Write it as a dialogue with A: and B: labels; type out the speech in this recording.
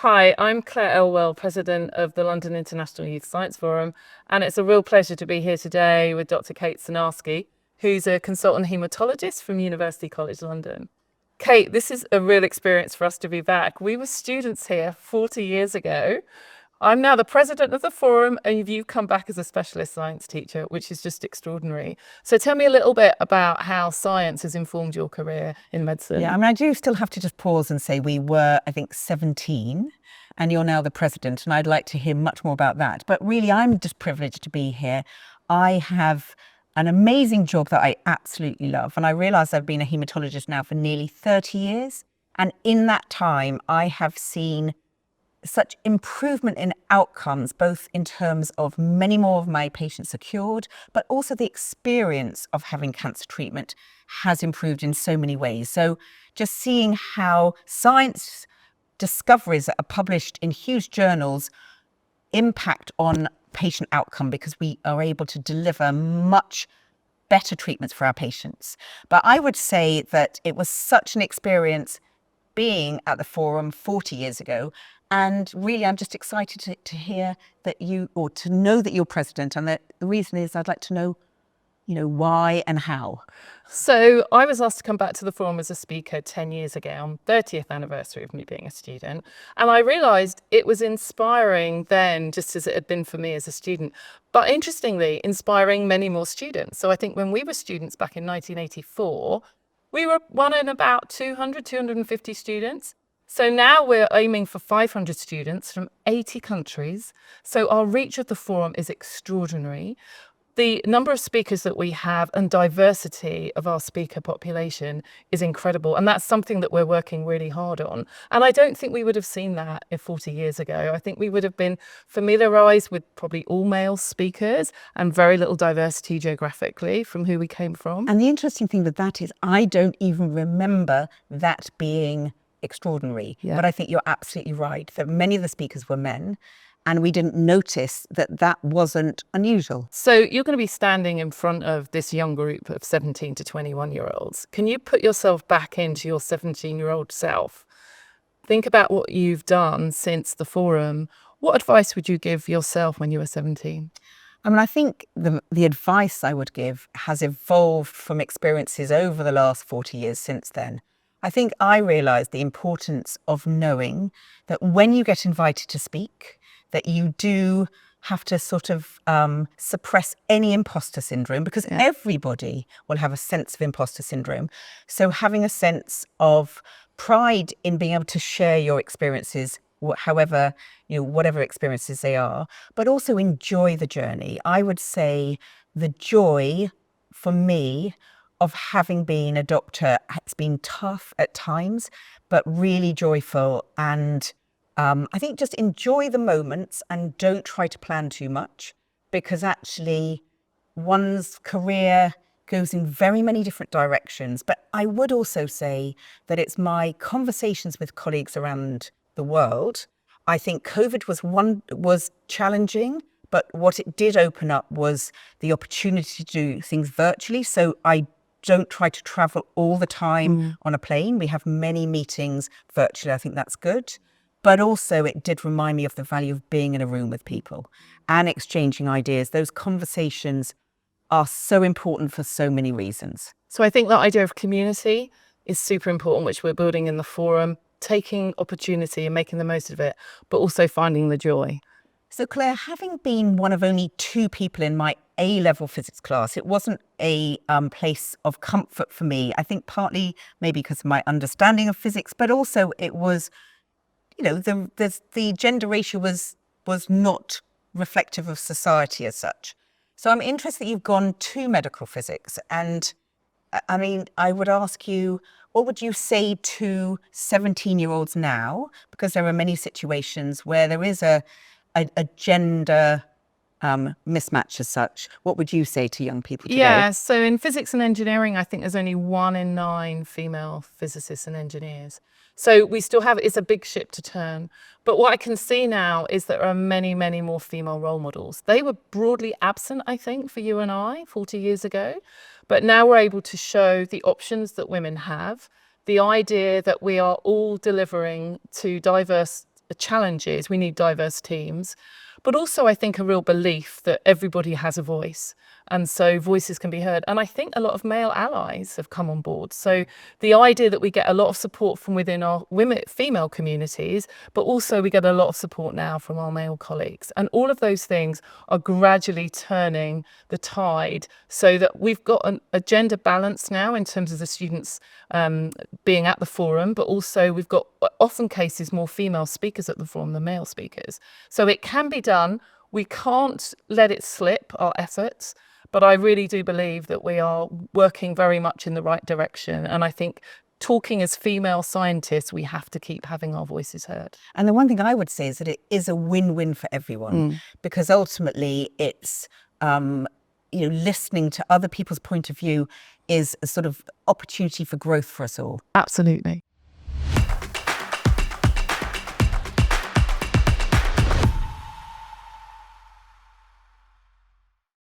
A: Hi, I'm Clare Elwell, President of the London International Youth Science Forum, and it's a real pleasure to be here today with Dr. Kate Cwynarski, who's a consultant haematologist from University College London. Kate, this is a real experience for us to be back. We were students here 40 years ago. I'm now the president of the forum, and you've come back as a specialist science teacher, which is just extraordinary. So tell me a little bit about how science has informed your career in medicine.
B: Yeah, I do still have to just pause and say we were, I think, 17, and you're now the president, and I'd like to hear much more about that. But really, I'm just privileged to be here. I have an amazing job that I absolutely love, and I realise I've been a haematologist now for nearly 30 years, and in that time, I have seen such improvement in outcomes, both in terms of many more of my patients are cured, but also the experience of having cancer treatment has improved in so many ways. So just seeing how science discoveries that are published in huge journals impact on patient outcome, because we are able to deliver much better treatments for our patients. But I would say that it was such an experience being at the forum 40 years ago. And really, I'm just excited to hear that to know that you're president. And the reason is I'd like to know, why and how.
A: So I was asked to come back to the forum as a speaker 10 years ago, on 30th anniversary of me being a student. And I realised it was inspiring then, just as it had been for me as a student. But interestingly, inspiring many more students. So I think when we were students back in 1984, we were one in about 250 students. So now we're aiming for 500 students from 80 countries. So our reach of the forum is extraordinary. The number of speakers that we have and diversity of our speaker population is incredible. And that's something that we're working really hard on. And I don't think we would have seen that 40 years ago. I think we would have been familiarised with probably all male speakers and very little diversity geographically from who we came from.
B: And the interesting thing with that is I don't even remember that being extraordinary.
A: Yeah.
B: But I think you're absolutely right that many of the speakers were men, and we didn't notice that wasn't unusual.
A: So you're going to be standing in front of this young group of 17 to 21-year-olds. Can you put yourself back into your 17-year-old self? Think about what you've done since the forum. What advice would you give yourself when you were 17?
B: I think the advice I would give has evolved from experiences over the last 40 years since then. I think I realised the importance of knowing that when you get invited to speak, that you do have to sort of suppress any imposter syndrome, because everybody will have a sense of imposter syndrome. So having a sense of pride in being able to share your experiences, however, whatever experiences they are, but also enjoy the journey. I would say the joy for me of having been a doctor has been tough at times, but really joyful. And I think just enjoy the moments and don't try to plan too much, because actually one's career goes in very many different directions. But I would also say that it's my conversations with colleagues around the world. I think COVID was challenging, but what it did open up was the opportunity to do things virtually. So I don't try to travel all the time on a plane. We have many meetings virtually. I think that's good. But also it did remind me of the value of being in a room with people and exchanging ideas. Those conversations are so important for so many reasons.
A: So I think that idea of community is super important, which we're building in the forum, taking opportunity and making the most of it, but also finding the joy.
B: So Claire, having been one of only 2 people in my A-level physics class, it wasn't a place of comfort for me. I think partly maybe because of my understanding of physics, but also it was, the gender ratio was not reflective of society as such. So I'm interested that you've gone to medical physics. And I would ask you, what would you say to 17-year-olds now? Because there are many situations where there is a gender mismatch as such. What would you say to young people today?
A: Yeah, so in physics and engineering, I think there's only 1 in 9 female physicists and engineers. So we still have, it's a big ship to turn. But what I can see now is that there are many, many more female role models. They were broadly absent, I think, for you and I 40 years ago. But now we're able to show the options that women have, the idea that we are all delivering to diverse challenges. We need diverse teams. But also, I think, a real belief that everybody has a voice. And so voices can be heard. And I think a lot of male allies have come on board. So the idea that we get a lot of support from within our female communities, but also we get a lot of support now from our male colleagues. And all of those things are gradually turning the tide so that we've got a gender balance now in terms of the students being at the forum, but also we've got often cases more female speakers at the forum than male speakers. So it can be done. We can't let it slip, our efforts. But I really do believe that we are working very much in the right direction. And I think talking as female scientists, we have to keep having our voices heard.
B: And the one thing I would say is that it is a win-win for everyone, because ultimately it's, listening to other people's point of view is a sort of opportunity for growth for us all.
A: Absolutely.